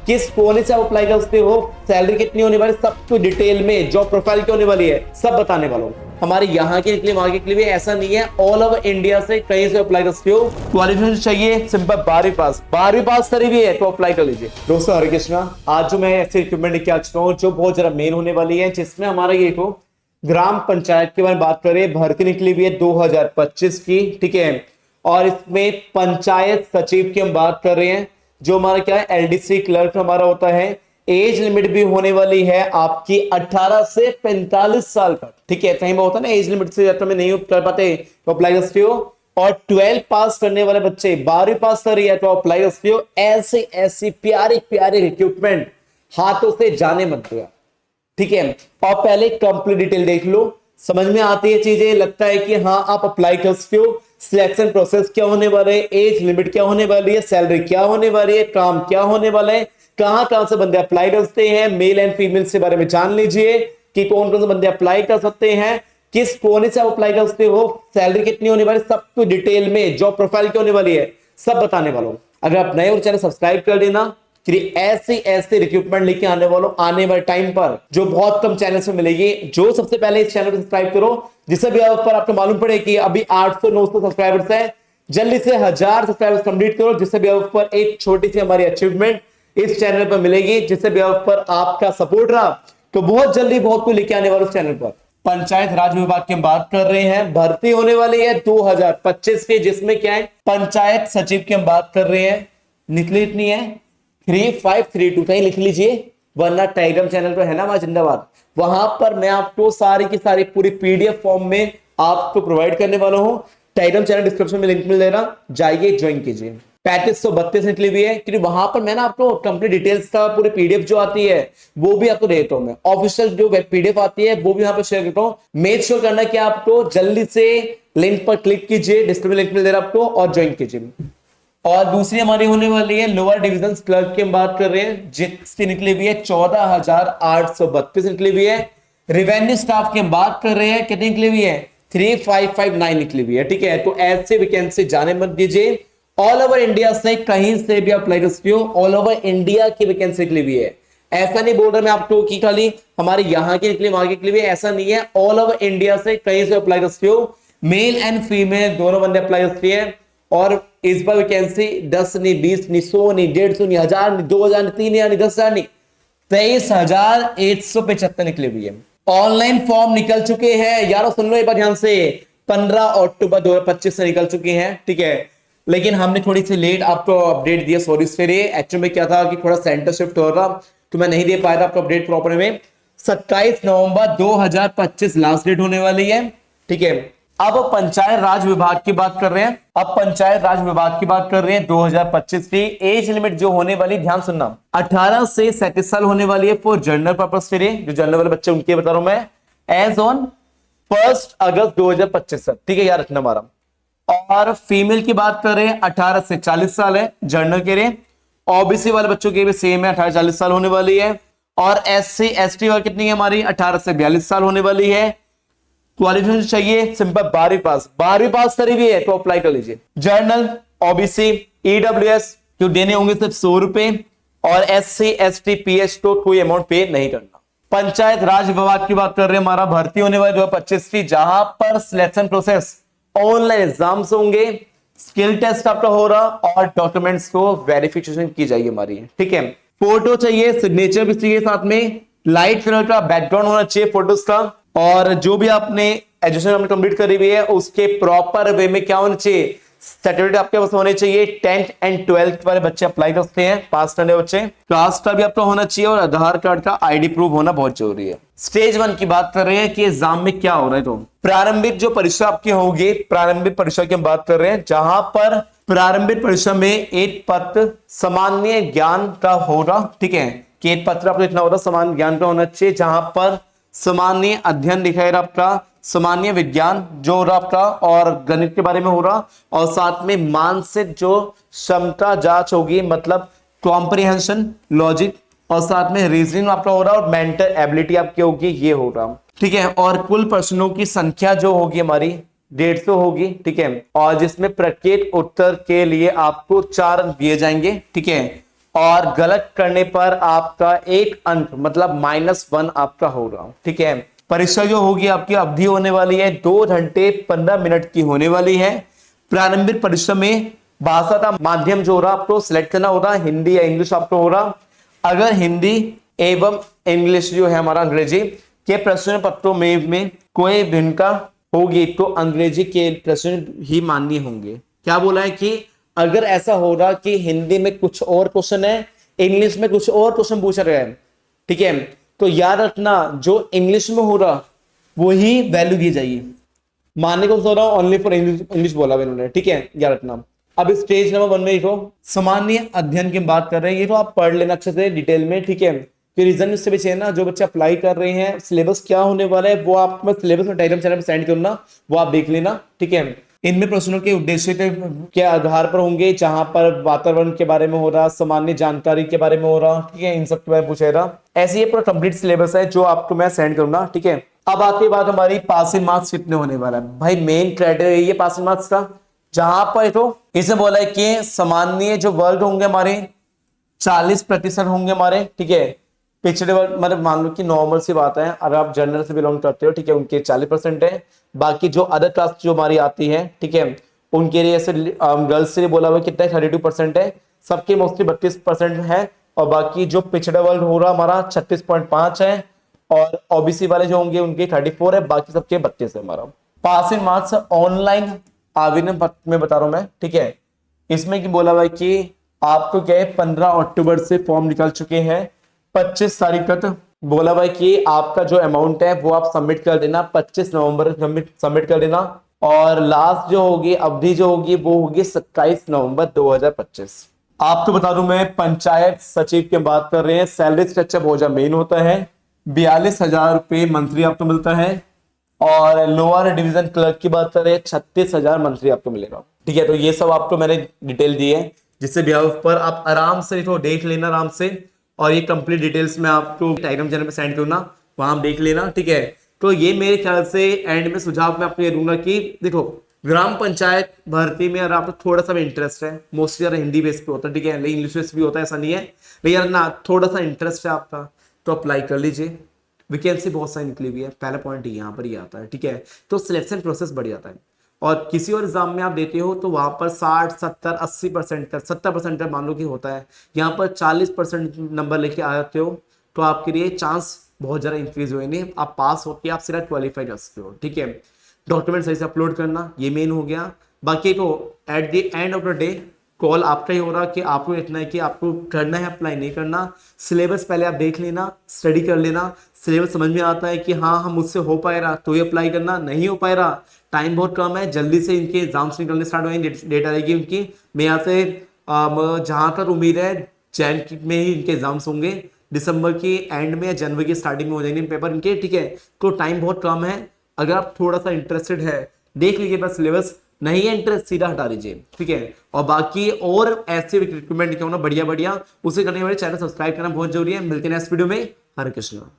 किस कोने से आप अप्लाई कर सकते हो, सैलरी कितनी होने वाली, सब कुछ डिटेल में, जॉब प्रोफाइल क्या होने वाली है, सब बताने वाला हूँ। हमारे यहाँ के निकले मार्केट के लिए ऐसा नहीं है, ऑल ओवर इंडिया से कहीं से अप्लाई कर सकते हो। क्वालिफिकेशन चाहिए सिंपल 12वीं पास करी हुई है तो अप्लाई कर लीजिए। दोस्तों हरे कृष्णा, आज जो मैं ऐसे रिक्रूटमेंट लेके आ चुका हूँ जो बहुत ज्यादा मेन होने वाली है, जिसमें हमारा ये को ग्राम पंचायत के बारे में बात करें। भर्ती निकली हुई है 2025 की, ठीक है। और इसमें पंचायत सचिव की हम बात कर रहे हैं, जो हमारा क्या है एलडीसी क्लर्क हमारा होता है। एज लिमिट भी होने वाली है आपकी 18 से 45 साल तक, ठीक है। कहीं होता है ना एज लिमिट से ज्यादा में नहीं कर पाते तो अप्लाई कर सकते हो। और 12 पास करने वाले बच्चे 12वीं पास कर रही है तो अप्लाई कर सकते हो। ऐसे ऐसी प्यारे प्यारे रिक्रूटमेंट हाथों से जाने मत दो, ठीक है। और पहले कंप्लीट डिटेल देख लो, समझ में आती है चीजें, लगता है कि हाँ आप अप्लाई कर सकते हो। सिलेक्शन प्रोसेस क्या होने वाला है, एज लिमिट क्या होने वाली है, सैलरी क्या होने वाली है, काम क्या होने वाला है, कहां से बंदे अप्लाई कर सकते हैं, मेल एंड फीमेल से बारे में जान लीजिए कि कौन कौन से बंदे अप्लाई कर सकते हैं, किस कोने से आप अप्लाई कर सकते हो, सैलरी कितनी होने वाली, सब कुछ डिटेल में, जॉब प्रोफाइल क्या होने वाली है, सब बताने वाला हूं। अगर आप नए हो चैनल सब्सक्राइब कर देना, ऐसे रिक्रूटमेंट लेके आने वालों आने वाले टाइम पर, जो बहुत कम चैनल में मिलेगी। जो सबसे पहले इस चैनल को सब्सक्राइब करो, जिससे भी पर आपको मालूम पड़े कि अभी 800-900 सब्सक्राइबर्स हैं, जल्दी से 1000 सब्सक्राइबर्स कंप्लीट करो, जिससे भी पर एक छोटी सी हमारी अचीवमेंट इस चैनल पर मिलेगी, जिससे भी पर आपका सपोर्ट रहा तो बहुत जल्दी बहुत कुछ लेके आने वाले उस चैनल पर। पंचायत राज विभाग की हम बात कर रहे हैं, भर्ती होने वाली है 2025 के, जिसमें क्या है पंचायत सचिव की हम बात कर रहे हैं। निकली इतनी है 3532, कहीं लिख लीजिए, वरना टेलीग्राम चैनल पर है ना हमारा जिंदाबाद, वहां पर मैं आपको सारी की सारी पूरी पीडीएफ फॉर्म में आपको प्रोवाइड करने वाला हूं। टेलीग्राम चैनल डिस्क्रिप्शन में लिंक मिल देना, जाइए ज्वाइन कीजिए। 3532 निकली हुई है, क्योंकि वहां पर मैं ना आपको कंप्लीट डिटेल्स का पूरी पीडीएफ जो आती है वो भी आपको देता हूं। मैं ऑफिशियल जो वेब पीडीएफ आती है वो भी यहाँ पर शेयर करता हूँ। मेक श्योर करना कि आपको जल्दी से लिंक पर क्लिक कीजिए, डिस्क्रिप्शन लिंक मिल दे रहा आपको, और ज्वाइन कीजिए। और दूसरी हमारी होने वाली है लोअर डिविजन क्लर्क की हम बात कर रहे हैं, जिसकी निकली हुई है 14,832 निकली हुई है। रेवेन्यू स्टाफ की हम बात कर रहे हैं, कितनी निकली हुई है 3559 निकली हुई है, ठीक है। तो ऐसे वैकेंसी जाने मत दीजिए, ऑल ओवर इंडिया से कहीं से भी अप्लाई कर सकते हो, ऑल ओवर इंडिया की वैकेंसी निकली हुई है। ऐसा नहीं बोल रहा मैं आपको कि खाली हमारे यहाँ की निकली वहां की निकली हुई है, ऐसा नहीं है, ऑल ओवर इंडिया से कहीं से अप्लाई कर सकते हो। मेल एंड फीमेल दोनों बंदे अप्लाई कर सकते हैं। और इस बार वैकेंसी 10 नहीं, 20 नहीं, 100 नहीं, 150 नहीं, 1000 नहीं, 2000 नहीं, 3000 नहीं, 10,000 नहीं, 23,175 निकली हुई है। ऑनलाइन फॉर्म निकल चुके हैं यारो, सुन लो एक बार ध्यान से, 15 अक्टूबर 2025 से निकल चुके हैं, ठीक है। लेकिन हमने थोड़ी सी लेट आपको अपडेट दिया, सॉरी इसके लिए। एक्चुअली में क्या था कि थोड़ा सेंटर शिफ्ट हो रहा तो मैं नहीं दे पाया था आपको अपडेट प्रॉपर में। 27 नवंबर 2025 लास्ट डेट होने वाली है, ठीक है। अब पंचायत राज विभाग की बात कर रहे हैं, अब पंचायत राज विभाग की बात कर रहे हैं 2025 की। एज लिमिट जो होने वाली, ध्यान सुनना, 18 से 37 साल होने वाली है फॉर जनरल पर्पस के लिए, जो जनरल वाले बच्चे उनके बता रहा हूं मैं, एज ऑन 1 अगस्त 2025 तक, ठीक है, याद रखना हमारा। और फीमेल की बात कर रहे हैं 18 से 40 साल है जनरल के लिए। ओबीसी वाले बच्चों के भी सेम है, 18-40 साल होने वाली है। और एससी एसटी वाली कितनी है हमारी, 18 से 42 साल होने वाली है। क्वालिफिकेशन चाहिए सिंपल 12वीं पास करी हुई है तो अप्लाई कर लीजिए। जर्नल, ओबीसी, ईडब्ल्यूएस जो देने होंगे सिर्फ 100 रुपए, और एससी एसटी पीएच तो कोई अमाउंट पे नहीं करना। पंचायत राज विभाग की बात कर रहे हैं, हमारा भर्ती होने वाली 2025 की, जहां पर सिलेक्शन प्रोसेस ऑनलाइन एग्जाम्स होंगे, स्किल टेस्ट आपका हो रहा, और डॉक्यूमेंट्स को वेरिफिकेशन की जाएगी हमारी, ठीक है। फोटो चाहिए, सिग्नेचर भी चाहिए, साथ में लाइट कलर का बैकग्राउंड होना चाहिए फोटोज का। और जो भी आपने एजुकेशन हमने कंप्लीट करी हुई है उसके प्रॉपर वे में क्या होना चाहिए, सर्टिफिकेट आपके पास होने चाहिए। 10th एंड 12th वाले बच्चे अप्लाई कर सकते हैं, पास करने वाले बच्चे। कास्ट का भी आपका होना चाहिए, और आधार कार्ड का आईडी प्रूफ होना बहुत जरूरी है। स्टेज 1 की बात कर रहे हैं कि एग्जाम में क्या हो रहा है। तो प्रारंभिक जो परीक्षा आपकी होगी, प्रारंभिक परीक्षा की हम बात कर रहे हैं, जहां पर प्रारंभिक परीक्षा में एक पत्र सामान्य ज्ञान का होगा, ठीक है, कि एक पत्र आपको लिखना होगा सामान्य ज्ञान का होना चाहिए, जहां पर सामान्य अध्ययन लिखा है आपका, सामान्य विज्ञान जो हो रहा आपका, और गणित के बारे में हो रहा, और साथ में मानसिक जो क्षमता जांच होगी, मतलब कॉम्प्रिहेंशन, लॉजिक, और साथ में रीजनिंग आपका हो रहा, और मेंटल एबिलिटी आपकी होगी, ये हो रहा, ठीक है। और कुल प्रश्नों की संख्या जो होगी हमारी 150 होगी, ठीक है, और जिसमें प्रत्येक उत्तर के लिए आपको 4 अंक दिए जाएंगे, ठीक है। और गलत करने पर आपका एक अंक मतलब -1 आपका होगा। ठीक है, परीक्षा जो होगी आपकी अवधि होने वाली है 2 घंटे 15 मिनट की होने वाली है। प्रारंभिक परीक्षा में भाषा का माध्यम जो हो रहा आपको सिलेक्ट करना होगा, हिंदी या इंग्लिश आपको हो रहा। अगर हिंदी एवं इंग्लिश जो है हमारा अंग्रेजी के प्रश्न पत्रों में कोई भिन्नता होगी तो अंग्रेजी के प्रश्न ही मान्य होंगे। क्या बोला है कि अगर ऐसा हो रहा कि हिंदी में कुछ और क्वेश्चन है, इंग्लिश में कुछ और क्वेश्चन पूछा गया है, ठीक है, तो याद रखना जो इंग्लिश में हो रहा वही वैल्यू दी जाएगी। मानने को हो रहा ओनली फॉर इंग्लिश बोला इन्होंने, ठीक है, याद रखना। अब स्टेज नंबर 1 में देखो सामान्य अध्ययन की बात कर रहे हैं, ये तो आप पढ़ लेना अच्छे से डिटेल में, ठीक है। कि रीजन इससे भी चाहिए ना, जो बच्चे अप्लाई कर रहे हैं सिलेबस क्या होने वाला है वो आप सिलेबस में टेलीग्राम चैनल पर सेंड करना, वो आप देख लेना, ठीक है। इनमें प्रश्नों के उद्देश्य के आधार पर होंगे, जहां पर वातावरण के बारे में हो रहा, सामान्य जानकारी के बारे में हो रहा, ठीक है, इन सब के बारे में पूछा रहा। ऐसे ये पूरा कंप्लीट सिलेबस है जो आपको मैं सेंड करूंगा, ठीक है। अब आती बात हमारी पासिंग मार्क्स कितने होने वाला है। भाई मेन क्राइटेरिया ये पासिंग मार्क्स का, जहां पर तो इसे बोला है कि सामान्य जो वर्ग होंगे हमारे 40% होंगे हमारे, ठीक है। पिछड़े वर्ग मतलब मान लो कि नॉर्मल सी बात है, अगर आप जनरल से बिलोंग करते हो, ठीक है, उनके 40% है। बाकी जो अदर क्लास जो हमारी आती है, ठीक है, उनके लिए ऐसे गर्ल्स से बोला हुआ कितना है 32% है, सबके मोस्टली 32% है। और बाकी जो पिछड़ा वर्ग हो रहा हमारा 36.5 है, और ओबीसी वाले जो होंगे उनके 34 है, बाकी सबके 32 है हमारा। पासिंग मार्क्स ऑनलाइन आवेदन पत्र में बता रहा हूं मैं, ठीक है। इसमें कि बोला हुआ है कि आपको क्या है 15 अक्टूबर से फॉर्म निकल चुके हैं, 25 तारीख तक बोला हुआ है कि आपका जो अमाउंट है वो आप सबमिट कर देना, 25 नवंबर सबमिट कर देना। और लास्ट जो होगी अवधि जो होगी वो होगी 27 नवंबर 2025। आपको बता दूं मैं पंचायत सचिव की बात कर रहे हैं, सैलरी स्ट्रक्चर बहुत ज्यादा मेन होता है, 42,000 रुपये मंथली आपको मिलता है। और लोअर डिवीजन क्लर्क की बात करें 36,000 मंथली आपको मिलेगा, ठीक है। तो ये सब आपको मैंने डिटेल दी है, जिससे बिहाफ पर आप आराम से तो देख लेना आराम से, और ये कंप्लीट डिटेल्स मैं आपको टेलीग्राम चैनल पे सेंड करूंगा, वहां देख लेना, ठीक है। तो ये मेरे ख्याल से एंड में सुझाव मैं आपको ये दूंगा कि देखो ग्राम पंचायत भर्ती में अगर आपको थोड़ा सा भी इंटरेस्ट है, मोस्टली यार हिंदी बेस पे होता है, ठीक है, लेकिन इंग्लिश बेस भी होता है, ऐसा नहीं है, लेकिन यार ना थोड़ा सा इंटरेस्ट है आपका तो अप्लाई कर लीजिए। वैकेंसी बहुत सारी निकली हुई है, पहला पॉइंट यहाँ पर ही आता है, ठीक है। तो सिलेक्शन प्रोसेस बढ़ जाता है, और किसी और एग्जाम में आप देते हो तो वहां पर 60 70 80% तक 70% तक मान लो कि होता है, यहाँ पर 40% नंबर लेके आते हो तो आपके लिए चांस बहुत ज़्यादा इंक्रीज हुए, नहीं आप पास होकर आप सिर्फ क्वालिफाई कर सकते हो, ठीक है। डॉक्यूमेंट सही से अपलोड करना ये मेन हो गया। बाकी तो at the end of the day call आपका ही हो रहा कि आपको इतना है कि आपको करना है अप्लाई नहीं करना। सिलेबस पहले आप देख लेना, स्टडी कर लेना, सिलेबस समझ में आता है कि हाँ हम मुझसे हो पाए रहा तो ये अप्लाई करना, नहीं हो पाए रहा टाइम बहुत कम है, जल्दी से इनके एग्जाम्स निकलने स्टार्ट हो जाएंगे, डेट आ जाएगी उनकी। मैं यहाँ से जहाँ तक उम्मीद है जैन में ही इनके एग्जाम्स होंगे, दिसंबर की एंड में या जनवरी की स्टार्टिंग में हो जाएंगे पेपर इनके, ठीक है। तो टाइम बहुत कम है, अगर आप थोड़ा सा इंटरेस्टेड है देख लीजिए, बस सिलेबस नहीं है इंटरेस्ट सीधा हटा दीजिए, ठीक है। और बाकी और ऐसे रिक्रूटमेंट क्यों ना बढ़िया बढ़िया उसे करने के लिए चैनल सब्सक्राइब करना बहुत जरूरी है। मिलते हैं नेक्स्ट वीडियो में। हरे कृष्णा।